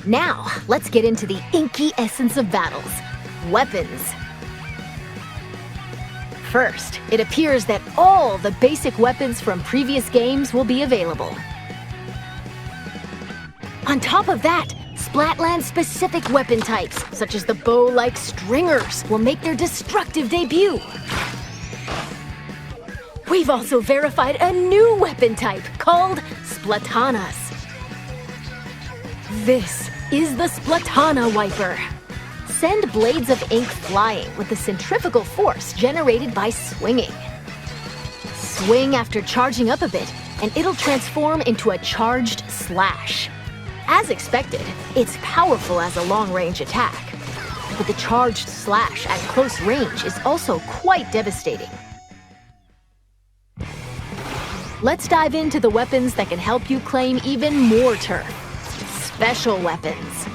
Now, let's get into the inky essence of battles, weapons. First, it appears that all the basic weapons from previous games will be available. On top of that, Splatland-specific weapon types, such as the bow-like stringers, will make their destructive debut. We've also verified a new weapon type called Splatanas. This is the Splatana Wiper. Send blades of ink flying with the centrifugal force generated by swinging. Swing after charging up a bit, and it'll transform into a charged slash. As expected, it's powerful as a long-range attack. But the charged slash at close range is also quite devastating. Let's dive into the weapons that can help you claim even more turf. Special weapons.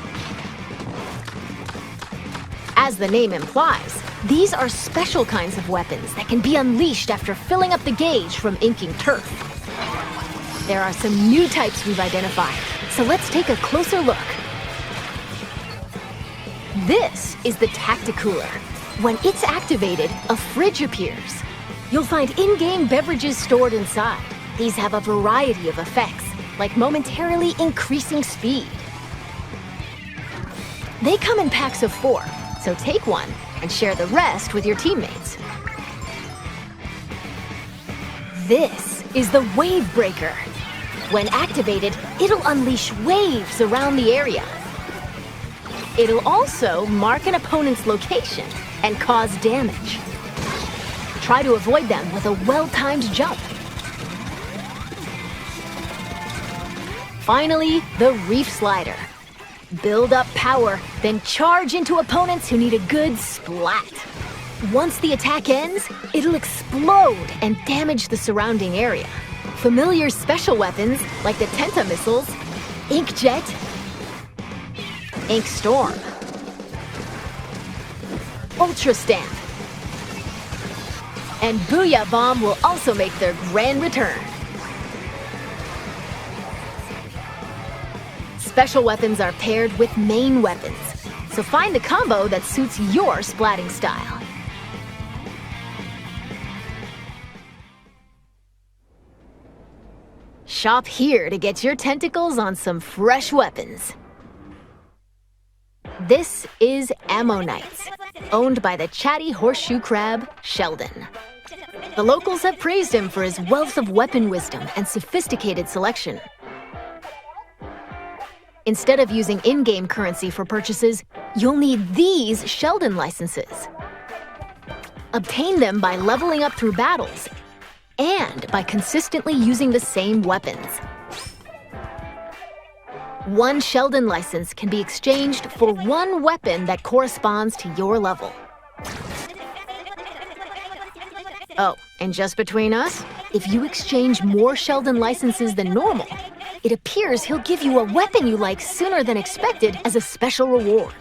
As the name implies, these are special kinds of weapons that can be unleashed after filling up the gauge from inking turf. There are some new types we've identified, so let's take a closer look. This is the Tacticooler. When it's activated, a fridge appears. You'll find in-game beverages stored inside. These have a variety of effects, like momentarily increasing speed. They come in packs of 4, so take one and share the rest with your teammates. This is the Wave Breaker. When activated, it'll unleash waves around the area. It'll also mark an opponent's location and cause damage. Try to avoid them with a well-timed jump. Finally, the Reef Slider. Build up power, then charge into opponents who need a good splat. Once the attack ends, it'll explode and damage the surrounding area. Familiar special weapons like the Tenta missiles, Ink Jet, Ink Storm, Ultra Stamp, and Booyah Bomb will also make their grand return. Special weapons are paired with main weapons, so find the combo that suits your splatting style. Shop here to get your tentacles on some fresh weapons. This is Ammonites, owned by the chatty horseshoe crab, Sheldon. The locals have praised him for his wealth of weapon wisdom and sophisticated selection. Instead of using in-game currency for purchases, you'll need these Sheldon licenses. Obtain them by leveling up through battles and by consistently using the same weapons. One Sheldon license can be exchanged for one weapon that corresponds to your level. Oh, and just between us, if you exchange more Sheldon licenses than normal, it appears he'll give you a weapon you like sooner than expected as a special reward.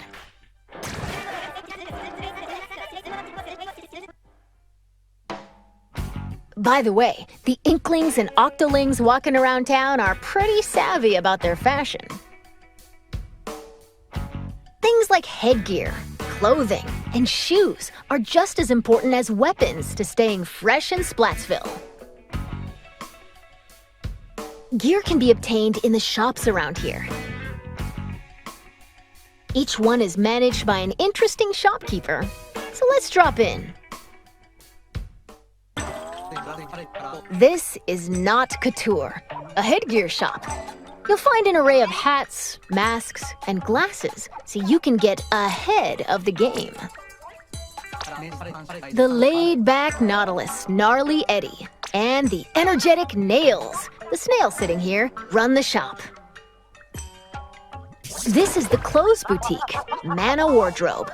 By the way, the Inklings and Octolings walking around town are pretty savvy about their fashion. Things like headgear, clothing, and shoes are just as important as weapons to staying fresh in Splatsville. Gear can be obtained in the shops around here. Each one is managed by an interesting shopkeeper, so let's drop in. This is Not Couture, a headgear shop. You'll find an array of hats, masks, and glasses, so you can get ahead of the game. The laid-back Nautilus, Gnarly Eddie, and the energetic Nails, the snail sitting here, run the shop. This is the Clothes Boutique, Mana Wardrobe.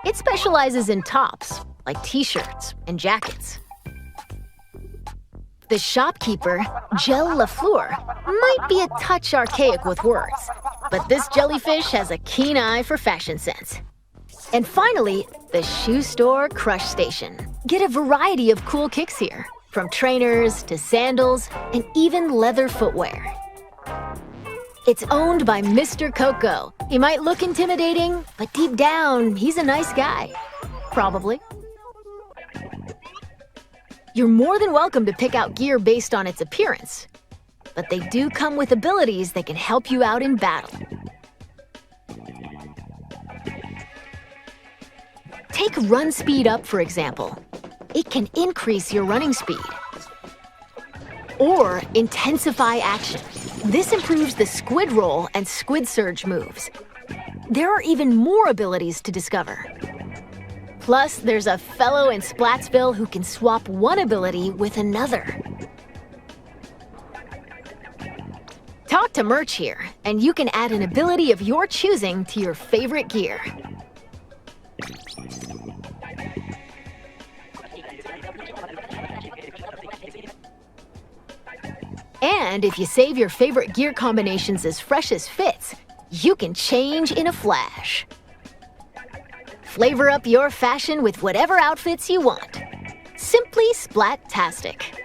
It specializes in tops, like t-shirts and jackets. The shopkeeper, Gel Lafleur, might be a touch archaic with words, but this jellyfish has a keen eye for fashion sense. And finally, the shoe store Crush Station. Get a variety of cool kicks here, from trainers to sandals and even leather footwear. It's owned by Mr. Coco. He might look intimidating, but deep down, he's a nice guy. Probably. You're more than welcome to pick out gear based on its appearance, but they do come with abilities that can help you out in battle. Take run speed up, for example. It can increase your running speed. Or intensify action. This improves the squid roll and squid surge moves. There are even more abilities to discover. Plus, there's a fellow in Splatsville who can swap one ability with another. Talk to Merch here, and you can add an ability of your choosing to your favorite gear. And if you save your favorite gear combinations as fresh as fits, you can change in a flash. Flavor up your fashion with whatever outfits you want. Simply Splat-tastic.